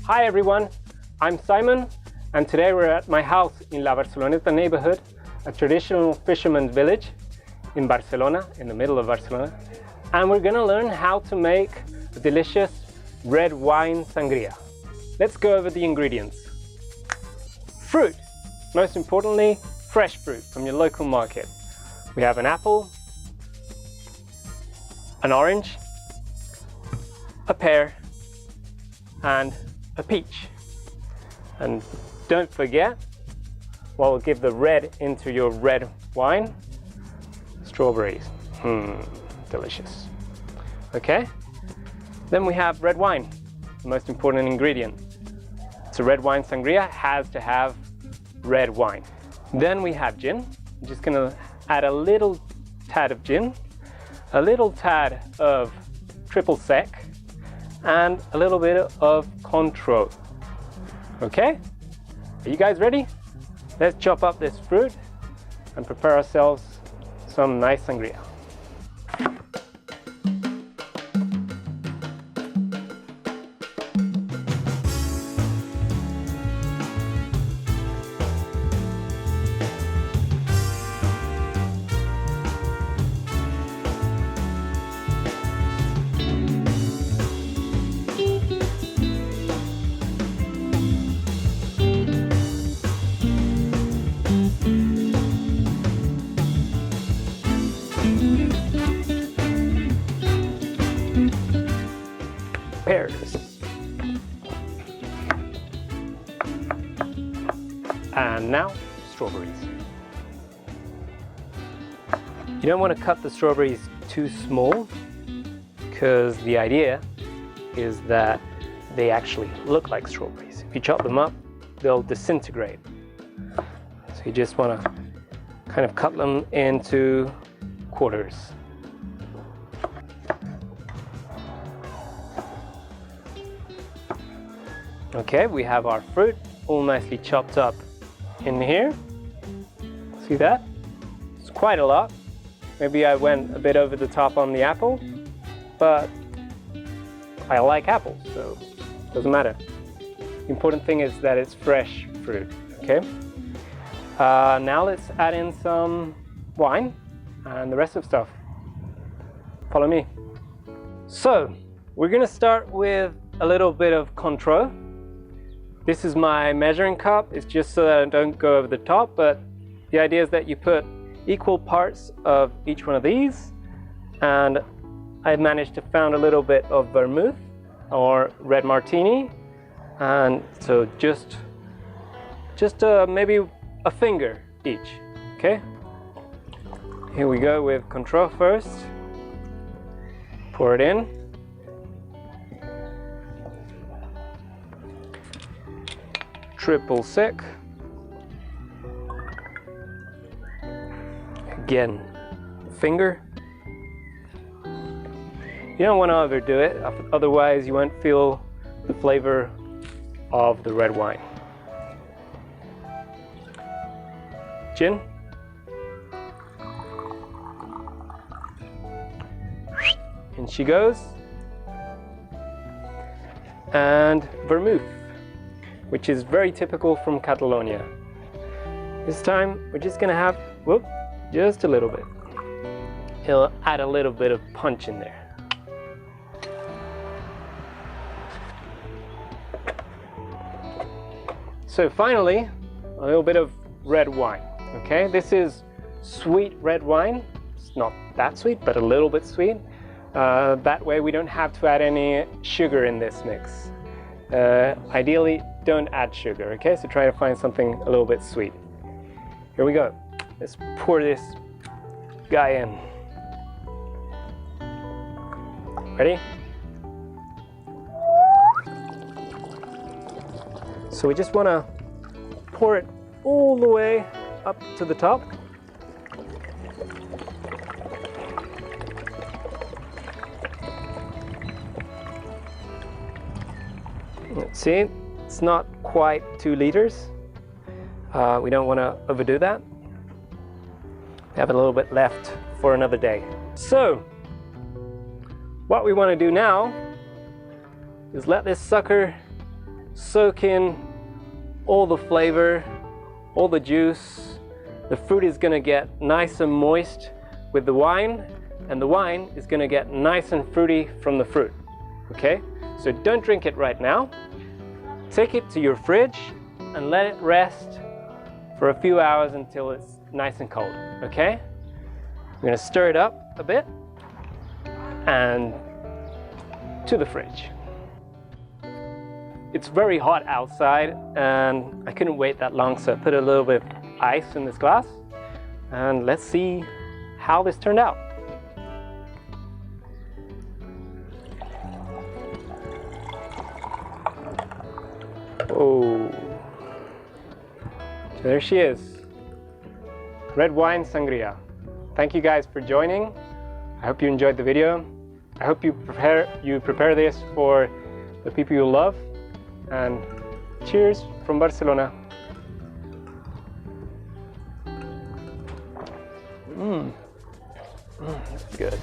Hi everyone, I'm Simon, and today we're at my house in La Barceloneta neighborhood, a traditional fisherman's village in Barcelona, in the middle of Barcelona, and we're gonna learn how to make a delicious red wine sangria. Let's go over the ingredients. Fruit, most importantly, fresh fruit from your local market. We have an apple, an orange, a pear, and a peach. And don't forget, what will give the red into your red wine? Strawberries. Delicious. Okay, then we have red wine, the most important ingredient. It's a red wine sangria, it has to have red wine. Then we have gin. I'm just gonna add a little tad of gin, a little tad of triple sec, and a little bit of Cointreau. Okay, are you guys ready? Let's chop up this fruit and prepare ourselves some nice sangria. Pears. And now, strawberries. You don't want to cut the strawberries too small, because the idea is that they actually look like strawberries. If you chop them up, they'll disintegrate. So you just want to kind of cut them into quarters. Okay, we have our fruit all nicely chopped up in here. See that? It's quite a lot. Maybe I went a bit over the top on the apple, but I like apples, so it doesn't matter. The important thing is that it's fresh fruit, okay? Now let's add in some wine and the rest of stuff. Follow me. So, we're gonna start with a little bit of Cointreau. This is my measuring cup. It's just so that I don't go over the top, but the idea is that you put equal parts of each one of these, and I managed to found a little bit of vermouth or red martini, and so just maybe a finger each, okay? Here we go with Cointreau first. Pour it in. Triple sec. Again, finger. You don't want to overdo it, otherwise you won't feel the flavor of the red wine. Gin. In she goes. And vermouth, which is very typical from Catalonia. This time we're just gonna have, just a little bit. It'll add a little bit of punch in there. So finally, a little bit of red wine, okay? This is sweet red wine. It's not that sweet, but a little bit sweet. That way we don't have to add any sugar in this mix. Ideally, don't add sugar, okay? So try to find something a little bit sweet. Here we go. Let's pour this guy in. Ready? So we just want to pour it all the way up to the top. Let's see, it's not quite 2 liters. We don't want to overdo that. We have a little bit left for another day. So, what we want to do now is let this sucker soak in all the flavor, all the juice. The fruit is gonna get nice and moist with the wine, and the wine is gonna get nice and fruity from the fruit, okay? So don't drink it right now. Take it to your fridge and let it rest for a few hours until it's nice and cold, okay? I'm gonna stir it up a bit and to the fridge. It's very hot outside and I couldn't wait that long, so I put a little bit of ice in this glass, and let's see how this turned out. Oh, so there she is, red wine sangria. Thank you guys for joining. I hope you enjoyed the video. I hope you prepare this for the people you love. And cheers from Barcelona. That's good.